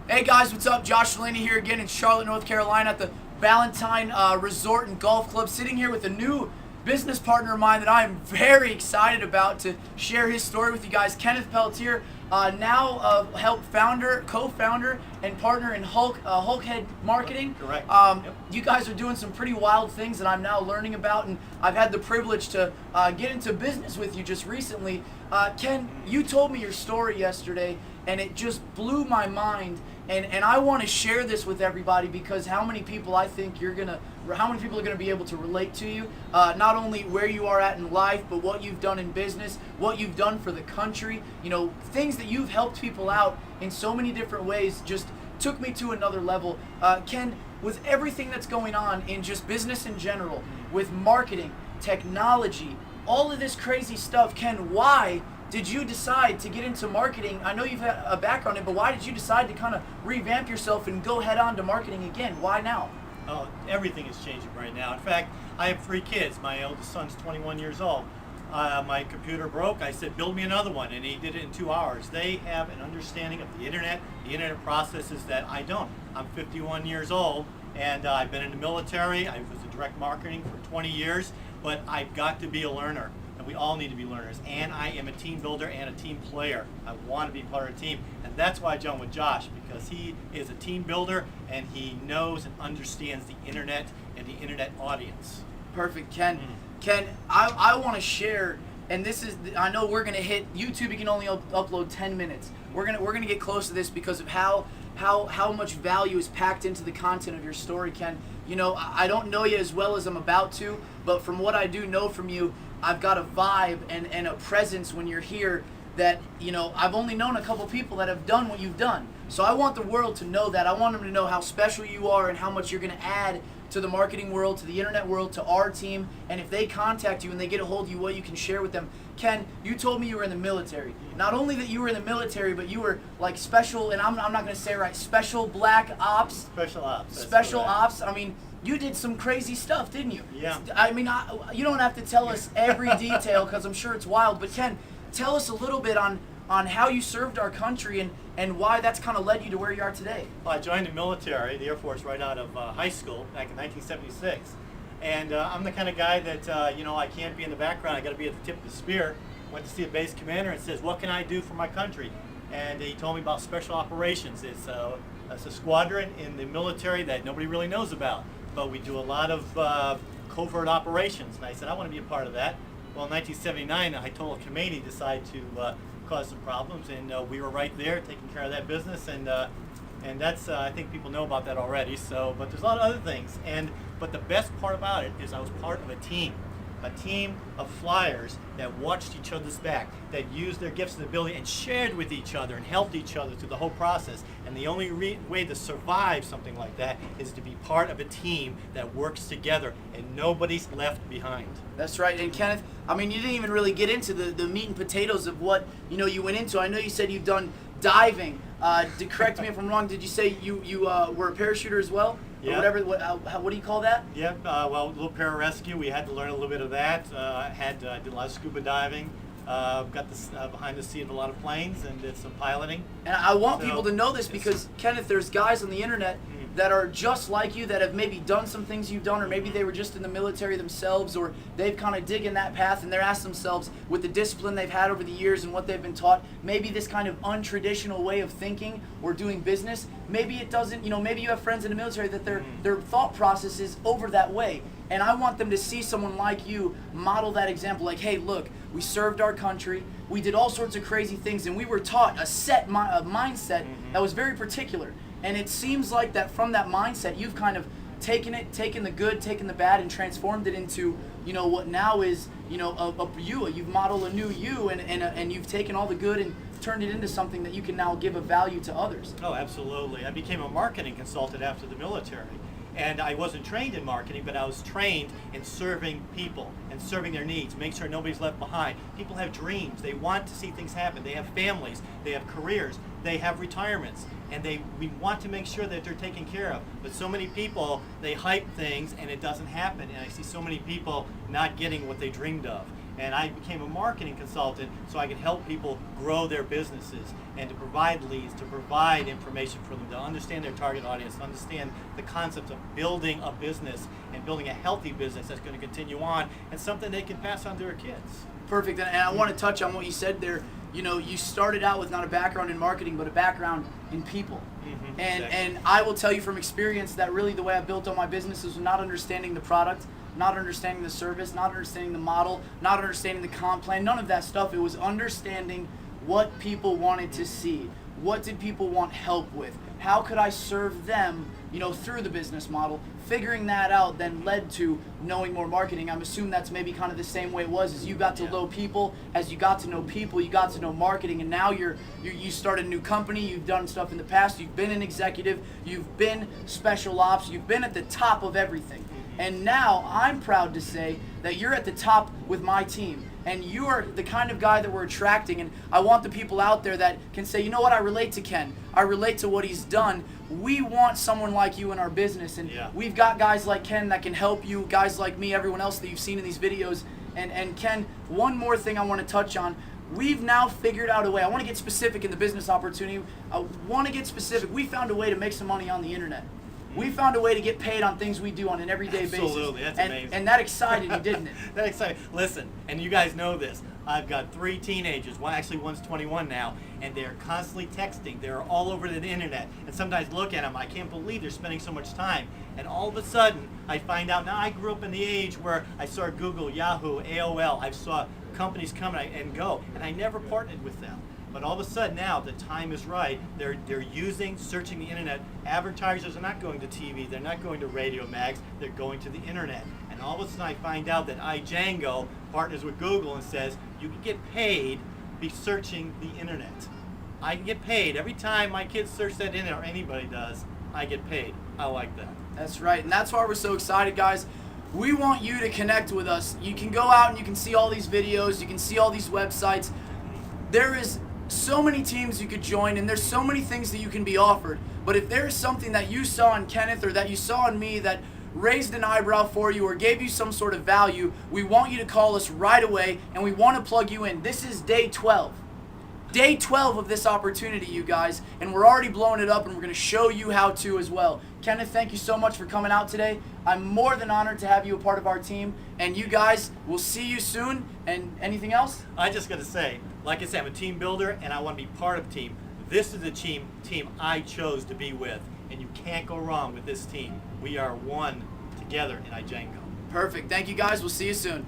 Hey guys, what's up? Josh Delaney here again in Charlotte, North Carolina at the Valentine Resort and Golf Club, sitting here with a new business partner of mine that I am very excited about to share his story with you guys. Kenneth Pelletier, now co-founder and partner in Hulkhead Marketing. Correct. Yep. You guys are doing some pretty wild things that I'm now learning about, and I've had the privilege to get into business with you just recently. Ken, you told me your story yesterday, and it just blew my mind. And I want to share this with everybody because how many people are gonna be able to relate to you? Not only where you are at in life, but what you've done in business, what you've done for the country. You know, things that you've helped people out in so many different ways just took me to another level. Ken, with everything that's going on in just business in general, with marketing, technology, all of this crazy stuff, Ken, why did you decide to get into marketing? I know you've had a background in it, but why did you decide to kind of revamp yourself and go head on to marketing again? Why now? Oh, everything is changing right now. In fact, I have 3 kids. My eldest son's 21 years old. My computer broke. I said, build me another one, and he did it in 2 hours. They have an understanding of the internet processes that I don't. I'm 51 years old, and I've been in the military. I was in direct marketing for 20 years, but I've got to be a learner. And we all need to be learners. And I am a team builder and a team player. I want to be part of a team. And that's why I joined with Josh, because he is a team builder and he knows and understands the internet and the internet audience. Perfect, Ken. Ken, I want to share, and this is, I know we're going to hit YouTube. You can only upload 10 minutes. We're gonna get close to this because of how much value is packed into the content of your story, Ken. You know, I don't know you as well as I'm about to, but from what I do know from you, I've got a vibe and a presence when you're here that, you know, I've only known a couple people that have done what you've done. So I want the world to know that. I want them to know how special you are and how much you're going to add to the marketing world, to the internet world, to our team. And if they contact you and they get a hold of you, what you can share with them. Ken, you told me you were in the military. Not only that you were in the military, but you were like special, and I'm not going to say it right, special black ops. Special ops. Special ops. I mean, you did some crazy stuff, didn't you? Yeah. I mean, you don't have to tell us every detail because I'm sure it's wild, but Ken, tell us a little bit on how you served our country and why that's kind of led you to where you are today. Well, I joined the military, the Air Force, right out of high school back in 1976. And I'm the kind of guy that, you know, I can't be in the background. I got to be at the tip of the spear. Went to see a base commander and says, what can I do for my country? And he told me about special operations. It's a squadron in the military that nobody really knows about. But we do a lot of covert operations. And I said, I want to be a part of that. Well, in 1979, the Ayatollah Khomeini decided to cause some problems, and we were right there taking care of that business. And that's, I think people know about that already. So, but there's a lot of other things. But the best part about it is I was part of a team of flyers that watched each other's back, that used their gifts and ability and shared with each other and helped each other through the whole process. And the only way to survive something like that is to be part of a team that works together and nobody's left behind. That's right. And Kenneth, I mean, you didn't even really get into the meat and potatoes of what, you know, you went into. I know you said you've done diving. Correct me if I'm wrong. Did you say you were a parachuter as well? Yeah. Or whatever. What do you call that? Yeah. Well, a little pararescue. We had to learn a little bit of that. I did a lot of scuba diving. Got behind the seat of a lot of planes and did some piloting. And I want people to know this because, Kenneth, there's guys on the internet that are just like you that have maybe done some things you've done, or maybe they were just in the military themselves, or they've kind of dig in that path and they're asking themselves, with the discipline they've had over the years and what they've been taught, maybe this kind of untraditional way of thinking or doing business, maybe it doesn't, you know, maybe you have friends in the military that their thought process is over that way. And I want them to see someone like you model that example, like, hey, look, we served our country, we did all sorts of crazy things, and we were taught a mindset that was very particular. And it seems like that from that mindset, you've kind of taken the good, taken the bad, and transformed it into, you know, what now is, you know, you've modeled a new you, and you've taken all the good and turned it into something that you can now give a value to others. Oh, absolutely. I became a marketing consultant after the military. And I wasn't trained in marketing, but I was trained in serving people and serving their needs, make sure nobody's left behind. People have dreams. They want to see things happen. They have families. They have careers. They have retirements. And we want to make sure that they're taken care of. But so many people, they hype things and it doesn't happen. And I see so many people not getting what they dreamed of. and I became a marketing consultant so I could help people grow their businesses and to provide leads, to provide information for them, to understand their target audience, to understand the concept of building a business and building a healthy business that's going to continue on and something they can pass on to their kids. Perfect. And I want to touch on what you said there. You know, you started out with not a background in marketing, but a background in people. And I will tell you from experience that really the way I built all my businesses was not understanding the product, not understanding the service, not understanding the model, not understanding the comp plan, none of that stuff. It was understanding what people wanted to see. What did people want help with? How could I serve them, you know, through the business model? Figuring that out then led to knowing more marketing. I'm assuming that's maybe kind of the same way it was as you got to know people. As you got to know people, you got to know marketing, and now you started a new company. You've done stuff in the past. You've been an executive. You've been special ops. You've been at the top of everything. And now I'm proud to say that you're at the top with my team. And you are the kind of guy that we're attracting. And I want the people out there that can say, you know what, I relate to Ken. I relate to what he's done. We want someone like you in our business. And we've got guys like Ken that can help you, guys like me, everyone else that you've seen in these videos. And Ken, one more thing I want to touch on. We've now figured out a way. I want to get specific in the business opportunity. I want to get specific. We found a way to make some money on the internet. We found a way to get paid on things we do on an everyday basis. Absolutely, that's amazing. And that excited you, didn't it? That excited. Listen, and you guys know this. I've got 3 teenagers. Well, actually, one's 21 now, and they're constantly texting. They're all over the internet. And sometimes look at them. I can't believe they're spending so much time. And all of a sudden, I find out. Now, I grew up in the age where I saw Google, Yahoo, AOL. I saw companies come and go, and I never partnered with them. But all of a sudden now, the time is right. They're searching the internet. Advertisers are not going to TV. They're not going to radio mags. They're going to the internet. And all of a sudden I find out that iDjango partners with Google and says, you can get paid be searching the internet. I can get paid. Every time my kids search that internet, or anybody does, I get paid. I like that. That's right. And that's why we're so excited, guys. We want you to connect with us. You can go out and you can see all these videos. You can see all these websites. There is so many teams you could join, and there's so many things that you can be offered. But if there's something that you saw in Kenneth or that you saw in me that raised an eyebrow for you or gave you some sort of value, we want you to call us right away, and we want to plug you in. This is day 12. Day 12 of this opportunity, you guys, and we're already blowing it up, and we're going to show you how to as well. Kenneth, thank you so much for coming out today. I'm more than honored to have you a part of our team, and you guys, we'll see you soon. And anything else? I just got to say, like I said, I'm a team builder, and I want to be part of a team. This is the team I chose to be with, and you can't go wrong with this team. We are one together in iDjango. Perfect. Thank you, guys. We'll see you soon.